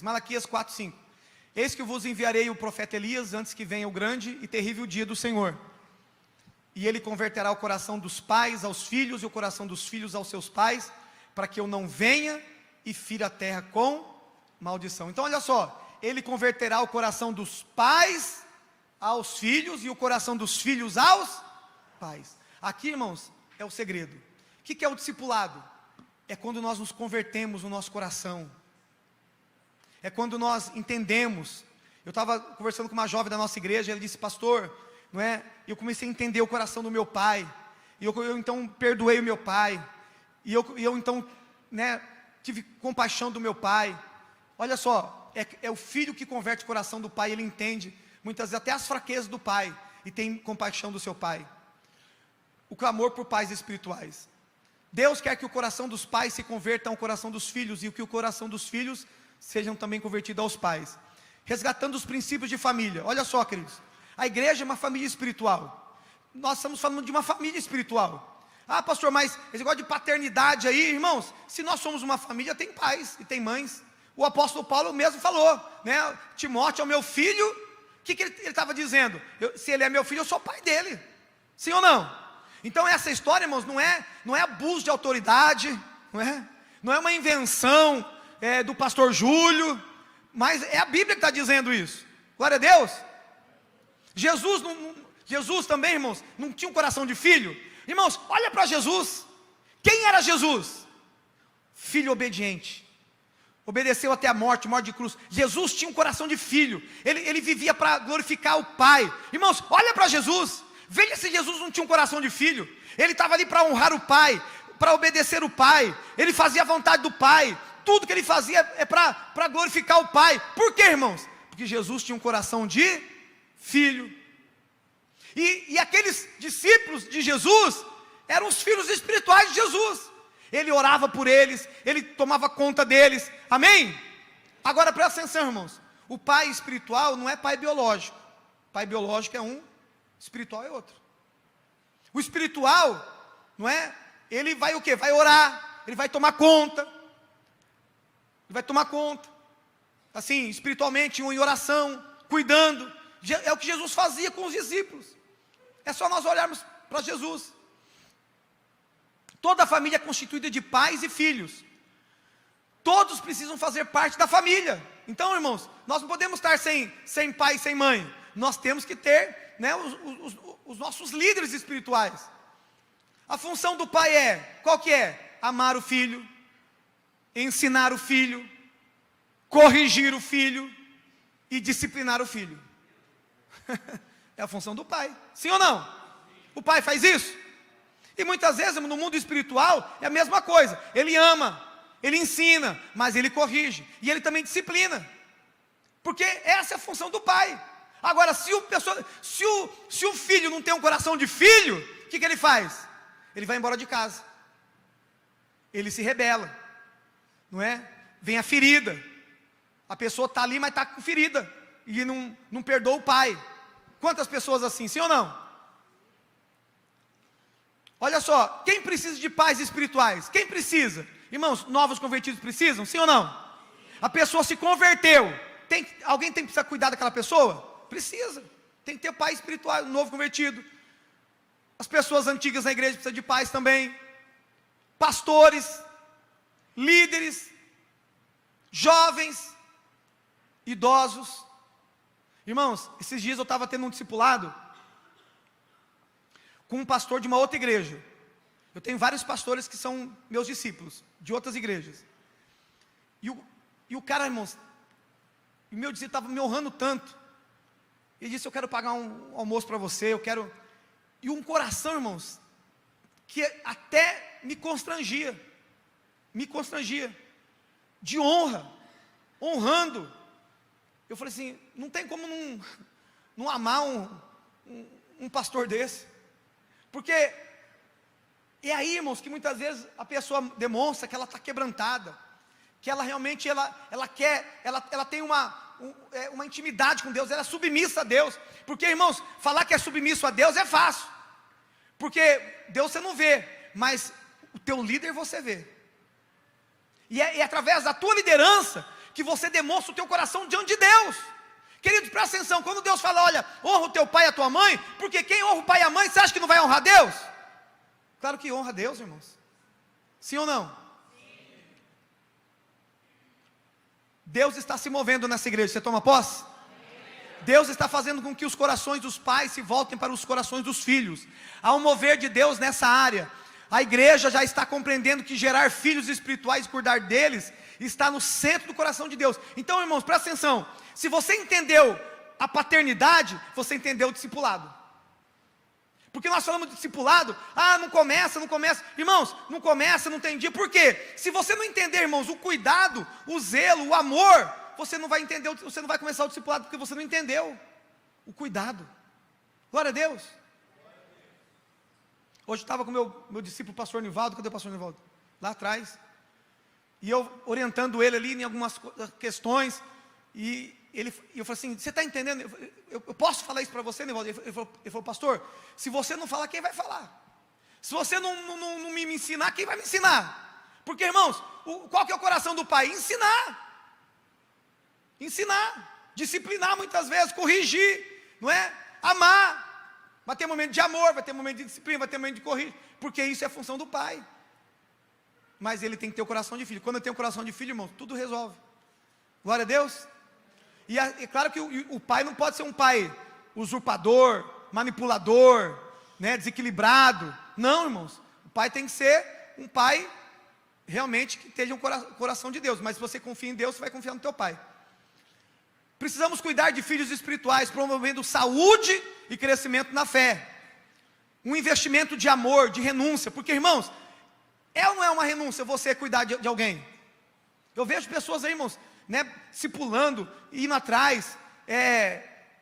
Malaquias 4:5. Eis que vos enviarei o profeta Elias, antes que venha o grande e terrível dia do Senhor. E ele converterá o coração dos pais aos filhos, e o coração dos filhos aos seus pais, para que eu não venha e fira a terra com maldição. Então olha só, ele converterá o coração dos pais aos filhos, e o coração dos filhos aos pais. Aqui, irmãos, é o segredo. O que é o discipulado? É quando nós nos convertemos no nosso coração. É quando nós entendemos. Eu estava conversando com uma jovem da nossa igreja, ela disse: pastor, não é? Eu comecei a entender o coração do meu pai, e eu então perdoei o meu pai, e eu então, né, tive compaixão do meu pai. Olha só, é o filho que converte o coração do pai, ele entende muitas vezes até as fraquezas do pai, e tem compaixão do seu pai. O clamor por pais espirituais. Deus quer que o coração dos pais se converta ao coração dos filhos, e que o coração dos filhos sejam também convertidos aos pais. Resgatando os princípios de família. Olha só, queridos, a igreja é uma família espiritual. Nós estamos falando de uma família espiritual. Ah, pastor, mas esse negócio de paternidade aí, irmãos, se nós somos uma família, tem pais e tem mães. O apóstolo Paulo mesmo falou, né? Timóteo é o meu filho. O que ele estava dizendo? Se ele é meu filho, eu sou pai dele. Sim ou não? Então essa história, irmãos, não é abuso de autoridade, não é uma invenção do pastor Júlio, mas é a Bíblia que está dizendo isso. Glória a Deus. Jesus também, irmãos, não tinha um coração de filho. Irmãos, olha para Jesus. Quem era Jesus? Filho obediente, obedeceu até a morte de cruz. Jesus tinha um coração de filho. Ele vivia para glorificar o Pai. Irmãos, olha para Jesus. Veja se Jesus não tinha um coração de filho. Ele estava ali para honrar o Pai, para obedecer o Pai. Ele fazia a vontade do Pai. Tudo que ele fazia é para glorificar o Pai. Por quê, irmãos? Porque Jesus tinha um coração de filho. E aqueles discípulos de Jesus eram os filhos espirituais de Jesus. Ele orava por eles, ele tomava conta deles. Amém? Agora presta atenção, irmãos. O pai espiritual não é pai biológico. Pai biológico é um, espiritual é outro. O espiritual, não é? Ele vai o quê? Vai orar, ele vai tomar conta. Ele vai tomar conta. Assim, espiritualmente, em oração, cuidando. É o que Jesus fazia com os discípulos. É só nós olharmos para Jesus. Toda a família é constituída de pais e filhos. Todos precisam fazer parte da família. Então, irmãos, nós não podemos estar sem pai e sem mãe. Nós temos que ter, né, os nossos líderes espirituais. A função do pai qual que é? Amar o filho, ensinar o filho, corrigir o filho e disciplinar o filho. É a função do pai, sim ou não? O pai faz isso? E muitas vezes no mundo espiritual é a mesma coisa. Ele ama, ele ensina, mas ele corrige, e ele também disciplina, porque essa é a função do pai. Agora, se o filho não tem um coração de filho, o que ele faz? Ele vai embora de casa, ele se rebela, não é? Vem a ferida, a pessoa está ali, mas está com ferida, e não perdoa o pai. Quantas pessoas assim, sim ou não? Olha só, quem precisa de pais espirituais? Quem precisa? Irmãos, novos convertidos precisam, sim ou não? A pessoa se converteu, alguém tem que precisar cuidar daquela pessoa? Precisa, tem que ter pai espiritual, novo convertido. As pessoas antigas na igreja precisam de pais também. Pastores, líderes, jovens, idosos. Irmãos, esses dias eu estava tendo um discipulado com um pastor de uma outra igreja. Eu tenho vários pastores que são meus discípulos, de outras igrejas. E o cara, irmãos, o meu discípulo estava me honrando tanto. Ele disse: eu quero pagar um almoço para você, eu quero... E um coração, irmãos, que até me constrangia, de honra, honrando. Eu falei assim, não tem como não amar um pastor desse. Porque é aí, irmãos, que muitas vezes a pessoa demonstra que ela está quebrantada, que ela realmente ela tem uma intimidade com Deus, ela é submissa a Deus. Porque, irmãos, falar que é submisso a Deus é fácil, porque Deus você não vê, mas o teu líder você vê. E é através da tua liderança que você demonstra o teu coração diante de Deus. Queridos, presta atenção, quando Deus fala, olha, honra o teu pai e a tua mãe, porque quem honra o pai e a mãe, você acha que não vai honrar Deus? Claro que honra Deus, irmãos. Sim ou não? Sim. Deus está se movendo nessa igreja, você toma posse? Sim. Deus está fazendo com que os corações dos pais se voltem para os corações dos filhos. Há um mover de Deus nessa área. A igreja já está compreendendo que gerar filhos espirituais e cuidar deles está no centro do coração de Deus. Então, irmãos, presta atenção. Se você entendeu a paternidade, você entendeu o discipulado. Porque nós falamos de discipulado, não começa. Irmãos, não começa, não tem dia. Por quê? Se você não entender, irmãos, o cuidado, o zelo, o amor, você não vai entender, você não vai começar o discipulado, porque você não entendeu o cuidado. Glória a Deus. Hoje eu estava com meu discípulo, pastor Nivaldo. Cadê o pastor Nivaldo? Lá atrás. E eu orientando ele ali em algumas questões. E eu falei assim, você está entendendo? Eu posso falar isso para você, Nivaldo? Ele falou, pastor, se você não falar, quem vai falar? Se você não me ensinar, quem vai me ensinar? Porque, irmãos, qual que é o coração do pai? Ensinar, disciplinar muitas vezes, corrigir, não é? Amar. Vai ter momento de amor, vai ter momento de disciplina, vai ter momento de corrigir, porque isso é a função do pai. Mas ele tem que ter o coração de filho. Quando eu tenho o coração de filho, irmão, tudo resolve. Glória a Deus. E é claro que o pai não pode ser um pai usurpador, manipulador, né, desequilibrado. Não, irmãos. O pai tem que ser um pai realmente que esteja um coração de Deus. Mas se você confia em Deus, você vai confiar no teu pai. Precisamos cuidar de filhos espirituais, promovendo saúde e crescimento na fé. Um investimento de amor, de renúncia. Porque, irmãos, é ou não é uma renúncia você cuidar de alguém? Eu vejo pessoas aí, irmãos, né, se pulando, indo atrás.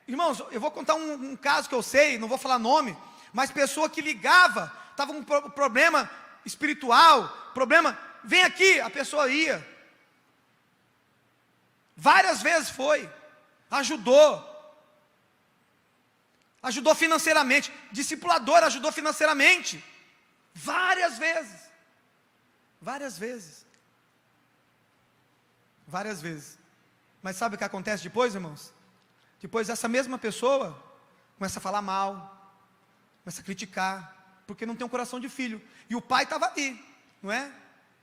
Irmãos, eu vou contar um caso que eu sei, não vou falar nome, mas pessoa que ligava, estava com um problema espiritual, vem aqui, a pessoa ia. Várias vezes foi. Ajudou financeiramente, discipulador ajudou financeiramente, várias vezes, mas sabe o que acontece depois, irmãos? Depois essa mesma pessoa começa a falar mal, começa a criticar, porque não tem um coração de filho, e o pai estava ali, não é?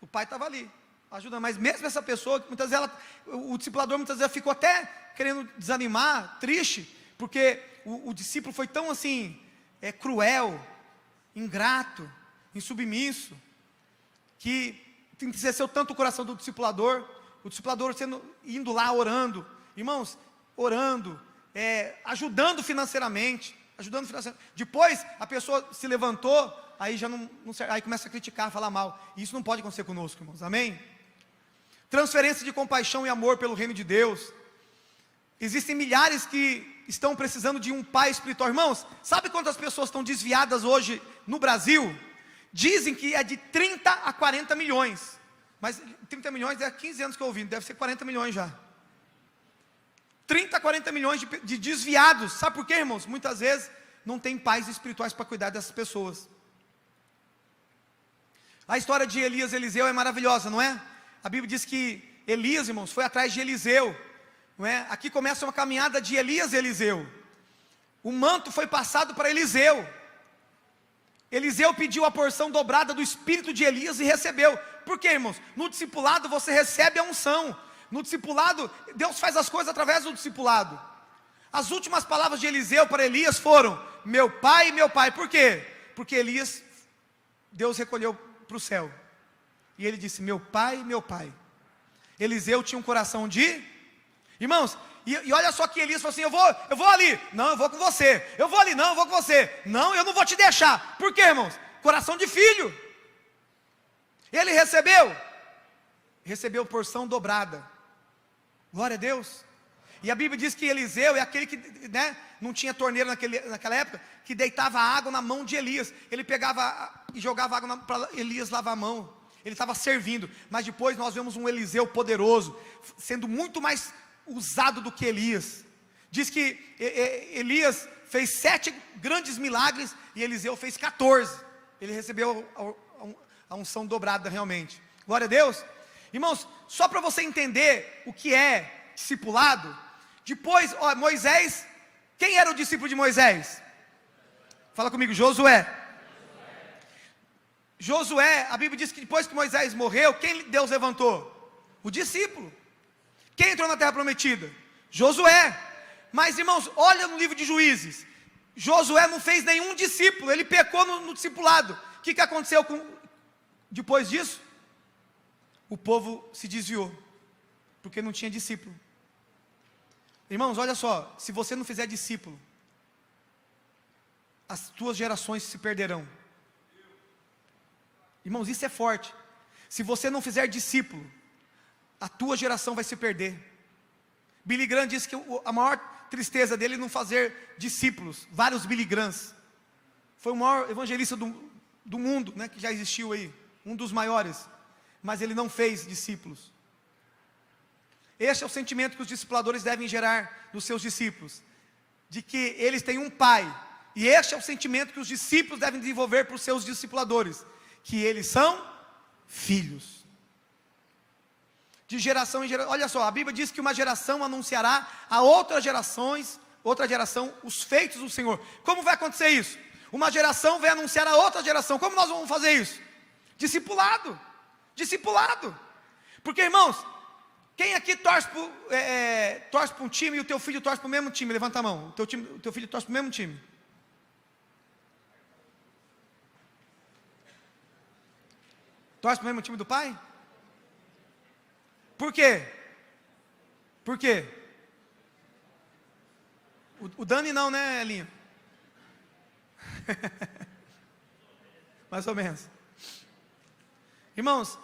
O pai estava ali, ajudando, mas mesmo essa pessoa, muitas vezes o discipulador muitas vezes ficou até querendo desanimar, triste, porque o discípulo foi tão assim, cruel, ingrato, insubmisso, que entristeceu tanto o coração do discipulador, o discipulador indo lá orando, irmãos, ajudando financeiramente, depois a pessoa se levantou, aí já aí começa a criticar, falar mal, e isso não pode acontecer conosco, irmãos, amém? Transferência de compaixão e amor pelo reino de Deus. Existem milhares que estão precisando de um pai espiritual. Irmãos, sabe quantas pessoas estão desviadas hoje no Brasil? Dizem que é de 30 a 40 milhões. Mas 30 milhões é 15 anos que eu ouvi, deve ser 40 milhões já. 30 a 40 milhões de desviados. Sabe por quê, irmãos? Muitas vezes não tem pais espirituais para cuidar dessas pessoas. A história de Elias e Eliseu é maravilhosa, não é? A Bíblia diz que Elias, irmãos, foi atrás de Eliseu, não é? Aqui começa uma caminhada de Elias e Eliseu. O manto foi passado para Eliseu. Eliseu pediu a porção dobrada do espírito de Elias e recebeu. Por quê, irmãos? No discipulado você recebe a unção. No discipulado, Deus faz as coisas através do discipulado. As últimas palavras de Eliseu para Elias foram: meu pai. Por quê? Porque Elias, Deus recolheu para o céu. E ele disse: meu pai. Eliseu tinha um coração de... Irmãos, e olha só que Elias falou assim: eu vou ali, não, eu vou com você. Eu vou ali, não, eu vou com você. Não, eu não vou te deixar. Por quê, irmãos? Coração de filho. Ele recebeu porção dobrada. Glória a Deus. E a Bíblia diz que Eliseu é aquele que, né, não tinha torneira naquela época, que deitava água na mão de Elias. Ele pegava e jogava água para Elias lavar a mão. Ele estava servindo. Mas depois nós vemos um Eliseu poderoso, sendo muito mais usado do que Elias. Diz que Elias fez 7 grandes milagres e Eliseu fez 14. Ele recebeu a unção dobrada realmente. Glória a Deus. Irmãos, só para você entender o que é discipulado, depois, Moisés, quem era o discípulo de Moisés? Fala comigo, Josué. Josué, a Bíblia diz que depois que Moisés morreu, quem Deus levantou? O discípulo. Quem entrou na terra prometida? Josué. Mas irmãos, olha no livro de Juízes, Josué não fez nenhum discípulo, ele pecou no discipulado. O que aconteceu depois disso? O povo se desviou, porque não tinha discípulo. Irmãos, olha só, se você não fizer discípulo, as tuas gerações se perderão. Irmãos, isso é forte. Se você não fizer discípulo, a tua geração vai se perder. Billy Graham disse que a maior tristeza dele é não fazer discípulos, vários Billy Grahams. Foi o maior evangelista do mundo, né, que já existiu aí, um dos maiores, mas ele não fez discípulos. Este é o sentimento que os discipuladores devem gerar nos seus discípulos, de que eles têm um pai, e este é o sentimento que os discípulos devem desenvolver para os seus discipuladores, que eles são filhos. De geração em geração, olha só, a Bíblia diz que uma geração anunciará a outra geração, os feitos do Senhor. Como vai acontecer isso? Uma geração vai anunciar a outra geração. Como nós vamos fazer isso? Discipulado. Porque, irmãos, quem aqui torce para um time e o teu filho torce para o mesmo time? Levanta a mão. O teu filho torce para o mesmo time. Torce para o mesmo time do pai? Por quê? Por quê? O Dani não, né, Elinho? Mais ou menos. Irmãos,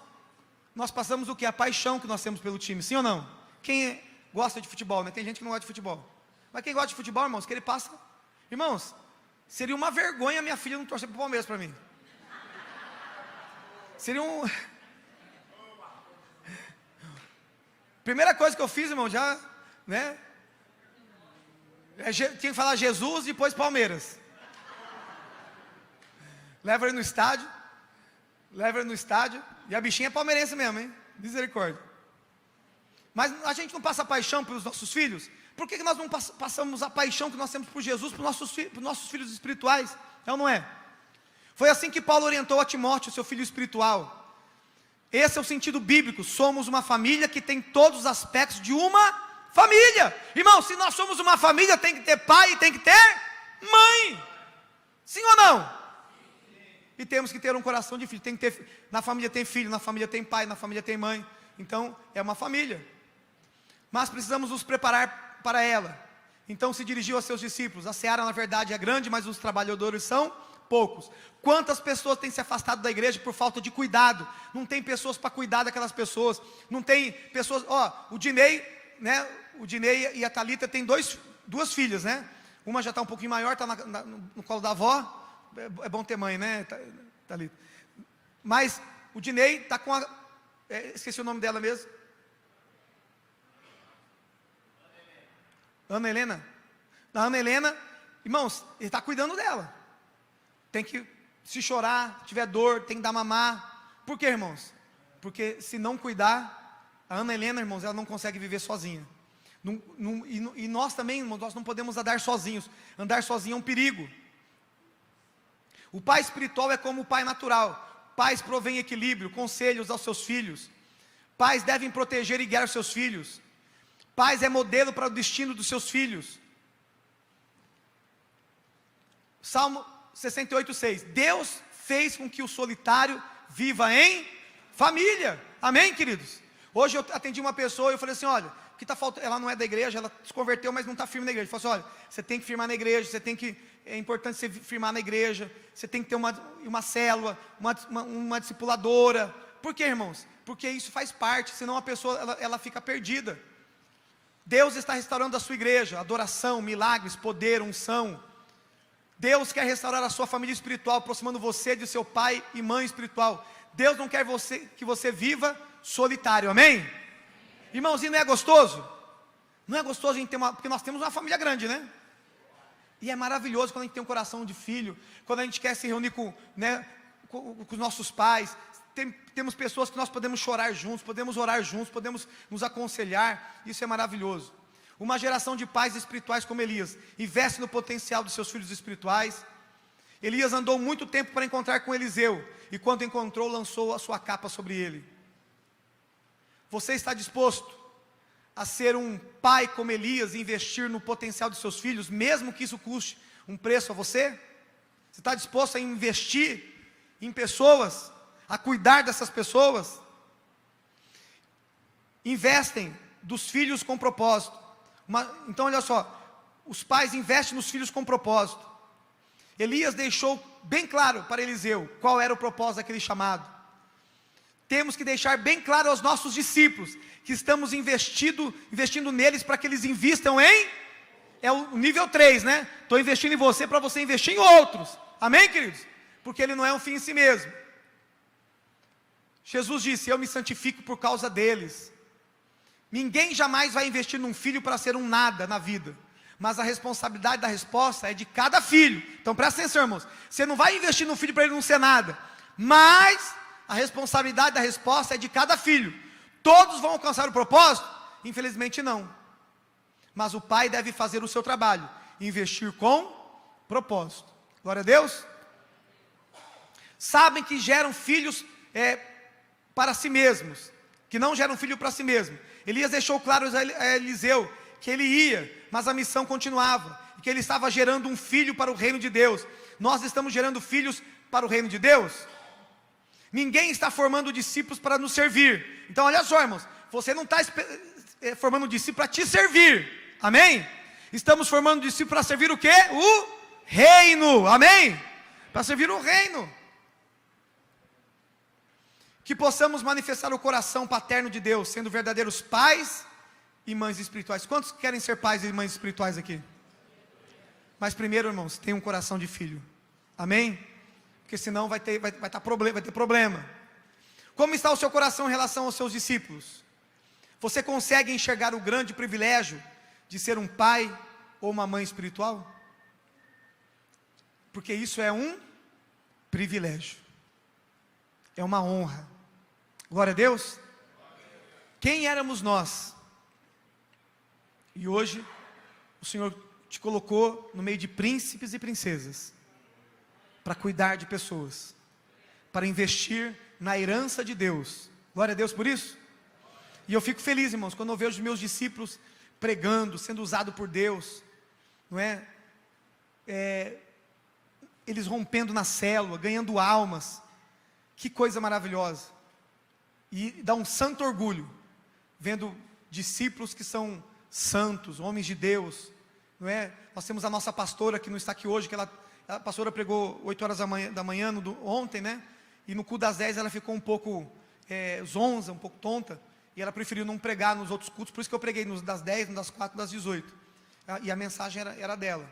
nós passamos o que? A paixão que nós temos pelo time, sim ou não? Quem gosta de futebol, né? Tem gente que não gosta de futebol. Mas quem gosta de futebol, irmãos, que ele passa... Irmãos, seria uma vergonha minha filha não torcer para o Palmeiras para mim. Seria um... Primeira coisa que eu fiz, irmão, já, né? Tinha que falar Jesus, depois Palmeiras. Leva ele no estádio. E a bichinha é palmeirense mesmo, hein? Misericórdia. Mas a gente não passa paixão pelos nossos filhos? Por que nós não passamos a paixão que nós temos por Jesus para os nossos filhos espirituais? É ou não é? Foi assim que Paulo orientou a Timóteo, seu filho espiritual. Esse é o sentido bíblico. Somos uma família que tem todos os aspectos de uma família. Irmão, se nós somos uma família, tem que ter pai e tem que ter mãe. Sim ou não? E temos que ter um coração de filho. Tem que ter, na família tem filho, na família tem pai, na família tem mãe. Então, é uma família. Mas precisamos nos preparar para ela. Então se dirigiu a seus discípulos. A seara na verdade é grande, mas os trabalhadores são poucos. Quantas pessoas têm se afastado da igreja por falta de cuidado? Não tem pessoas para cuidar daquelas pessoas. Não tem pessoas, o Dinei, né? O Dinei e a Thalita têm duas filhas, né? Uma já está um pouquinho maior, está no colo da avó. É bom ter mãe, né, Thalita? Mas o Dinei está com a... esqueci o nome dela mesmo. Ana Helena. A Ana Helena, irmãos, ele está cuidando dela. Tem que, se chorar, se tiver dor, tem que dar mamar. Por quê, irmãos? Porque se não cuidar, a Ana Helena, irmãos, ela não consegue viver sozinha. E nós também, irmãos, nós não podemos andar sozinhos. Andar sozinho é um perigo. O pai espiritual é como o pai natural. Pais provêm equilíbrio, conselhos aos seus filhos. Pais devem proteger e guiar os seus filhos. Pais é modelo para o destino dos seus filhos. Salmo 68:6. Deus fez com que o solitário viva em família. Amém, queridos? Hoje eu atendi uma pessoa e eu falei assim, olha, o que está faltando? Ela não é da igreja, ela se converteu, mas não está firme na igreja. Eu falei assim, olha, você tem que firmar na igreja, é importante você firmar na igreja, você tem que ter uma célula, uma discipuladora. Por quê, irmãos? Porque isso faz parte, senão a pessoa ela fica perdida. Deus está restaurando a sua igreja, adoração, milagres, poder, unção. Deus quer restaurar a sua família espiritual, aproximando você de seu pai e mãe espiritual. Deus não quer que você viva solitário, amém? Irmãozinho, não é gostoso? Não é gostoso a gente ter porque nós temos uma família grande, né? E é maravilhoso quando a gente tem um coração de filho, quando a gente quer se reunir com os nossos pais, temos pessoas que nós podemos chorar juntos, podemos orar juntos, podemos nos aconselhar, isso é maravilhoso. Uma geração de pais espirituais como Elias, investe no potencial dos seus filhos espirituais. Elias andou muito tempo para encontrar com Eliseu, e quando encontrou, lançou a sua capa sobre ele. Você está disposto a ser um pai como Elias e investir no potencial de seus filhos, mesmo que isso custe um preço a você? Você está disposto a investir em pessoas, a cuidar dessas pessoas? Investem dos filhos com propósito. Então olha só, os pais investem nos filhos com propósito. Elias deixou bem claro para Eliseu qual era o propósito daquele chamado. Temos que deixar bem claro aos nossos discípulos que estamos investindo neles para que eles invistam em, é o nível 3, né? Estou investindo em você para você investir em outros, amém, queridos? Porque ele não é um fim em si mesmo. Jesus disse: eu me santifico por causa deles. Ninguém jamais vai investir num filho para ser um nada na vida, mas a responsabilidade da resposta é de cada filho. Então presta atenção, irmãos, você não vai investir no filho para ele não ser nada, mas a responsabilidade da resposta é de cada filho. Todos vão alcançar o propósito? Infelizmente não, mas o pai deve fazer o seu trabalho, investir com propósito. Glória a Deus. Sabem que geram filhos para si mesmos, que não geram filho para si mesmo. Elias deixou claro a Eliseu que ele ia, mas a missão continuava, e que ele estava gerando um filho para o reino de Deus. Nós estamos gerando filhos para o reino de Deus? Ninguém está formando discípulos para nos servir. Então olha só, irmãos, você não está formando discípulo para te servir, amém? Estamos formando discípulos para servir o quê? O reino, amém? Para servir o reino. Que possamos manifestar o coração paterno de Deus, sendo verdadeiros pais e mães espirituais. Quantos querem ser pais e mães espirituais aqui? Mas primeiro, irmãos, tenha um coração de filho, amém? Porque senão vai ter problema. Como está o seu coração em relação aos seus discípulos? Você consegue enxergar o grande privilégio de ser um pai ou uma mãe espiritual? Porque isso é um privilégio, é uma honra. Glória a Deus. Quem éramos nós? E hoje o Senhor te colocou no meio de príncipes e princesas, para cuidar de pessoas, para investir na herança de Deus. Glória a Deus por isso. E eu fico feliz, irmãos, quando eu vejo os meus discípulos pregando, sendo usados por Deus, não é? Eles rompendo na célula, ganhando almas. Que coisa maravilhosa. E dá um santo orgulho vendo discípulos que são santos, homens de Deus, não é? Nós temos a nossa pastora que não está aqui hoje, que a pastora pregou 8 horas da manhã ontem, né? E no culto das 10 ela ficou um pouco zonza, um pouco tonta, e ela preferiu não pregar nos outros cultos. Por isso que eu preguei nos das 10, nos das 4, das 18, e a mensagem era dela.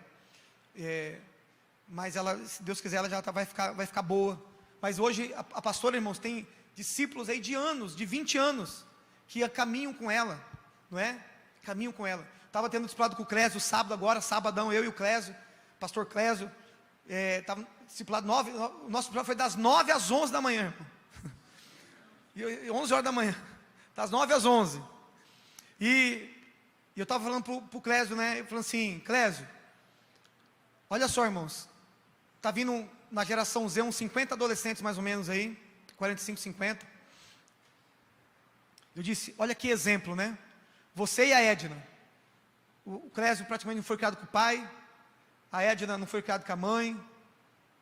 Mas ela, se Deus quiser, ela já vai ficar boa. Mas hoje a pastora, irmãos, tem discípulos aí de anos, de 20 anos, que caminham com ela, não é? Caminham com ela. Estava tendo discipulado com o Clésio sábado agora, sabadão, eu e o Clésio, pastor Clésio, estava discipulado o nosso discipulado foi das 9 às 11 da manhã, e 11 horas da manhã, das 9 às 11, e eu estava falando para o Clésio, né? Eu falando assim: Clésio, olha só, irmãos, está vindo na geração Z uns 50 adolescentes mais ou menos aí, 45, 50. Eu disse: olha que exemplo, né? Você e a Edna. O Clésio praticamente não foi criado com o pai, a Edna não foi criada com a mãe,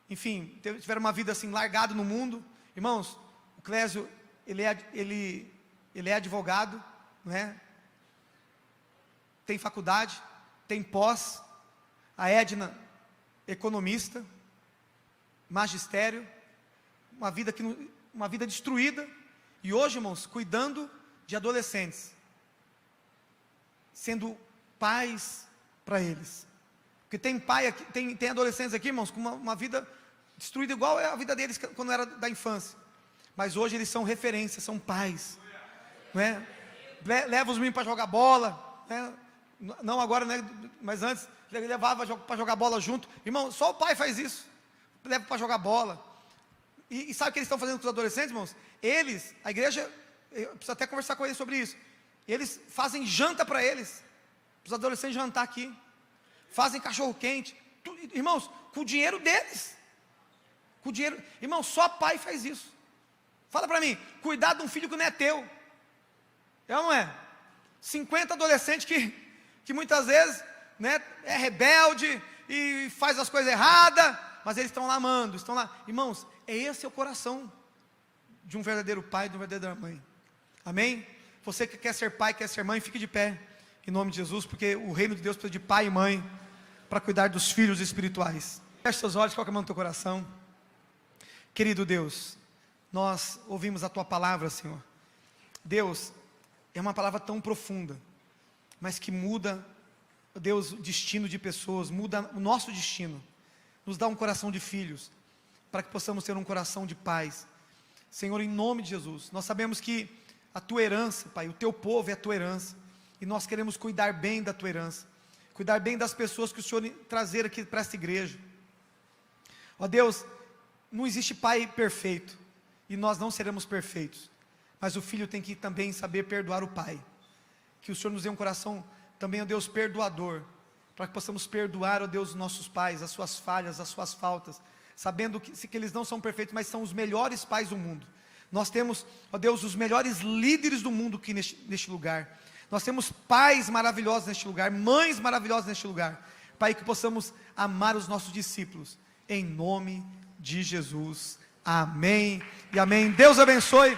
enfim, tiveram uma vida assim, largado no mundo. Irmãos, o Clésio, ele é advogado, não é? Tem faculdade, tem pós. A Edna, economista, magistério, uma vida destruída, e hoje, irmãos, cuidando de adolescentes, sendo pais para eles. Porque tem pai aqui, tem adolescentes aqui, irmãos, com uma vida destruída igual é a vida deles quando era da infância, mas hoje eles são referência, são pais, não é? Leva os meninos para jogar bola, né? Não agora, né? Mas antes levava para jogar bola junto. Irmão, só o pai faz isso. Leva para jogar bola, E sabe o que eles estão fazendo com os adolescentes, irmãos? Eles, a igreja, eu preciso até conversar com eles sobre isso. Eles fazem janta para eles, para os adolescentes jantar aqui. Fazem cachorro quente, irmãos, com o dinheiro deles. Com o dinheiro, irmão, só pai faz isso. Fala para mim, cuidar de um filho que não é teu. É ou não é? 50 adolescentes que muitas vezes, né, é rebelde e faz as coisas erradas, mas eles estão lá amando, estão lá. Irmãos, esse é o coração de um verdadeiro pai, de uma verdadeira mãe. Amém? Você que quer ser pai, quer ser mãe, fique de pé, em nome de Jesus, porque o reino de Deus precisa de pai e mãe, para cuidar dos filhos espirituais. Feche seus olhos, coloque a mão no teu coração. Querido Deus, nós ouvimos a Tua palavra, Senhor. Deus, é uma palavra tão profunda, mas que muda, Deus, o destino de pessoas, muda o nosso destino, nos dá um coração de filhos, para que possamos ter um coração de pais. Senhor, em nome de Jesus, nós sabemos que a Tua herança, Pai, o Teu povo é a Tua herança, e nós queremos cuidar bem da Tua herança, cuidar bem das pessoas que o Senhor trazer aqui para esta igreja. Ó Deus, não existe pai perfeito, e nós não seremos perfeitos, mas o filho tem que também saber perdoar o pai. Que o Senhor nos dê um coração também, ó Deus, perdoador, para que possamos perdoar, ó Deus, os nossos pais, as suas falhas, as suas faltas, sabendo que eles não são perfeitos, mas são os melhores pais do mundo. Nós temos, ó Deus, os melhores líderes do mundo aqui neste lugar. Nós temos pais maravilhosos neste lugar, mães maravilhosas neste lugar. Pai, que possamos amar os nossos discípulos, em nome de Jesus. Amém e amém. Deus abençoe.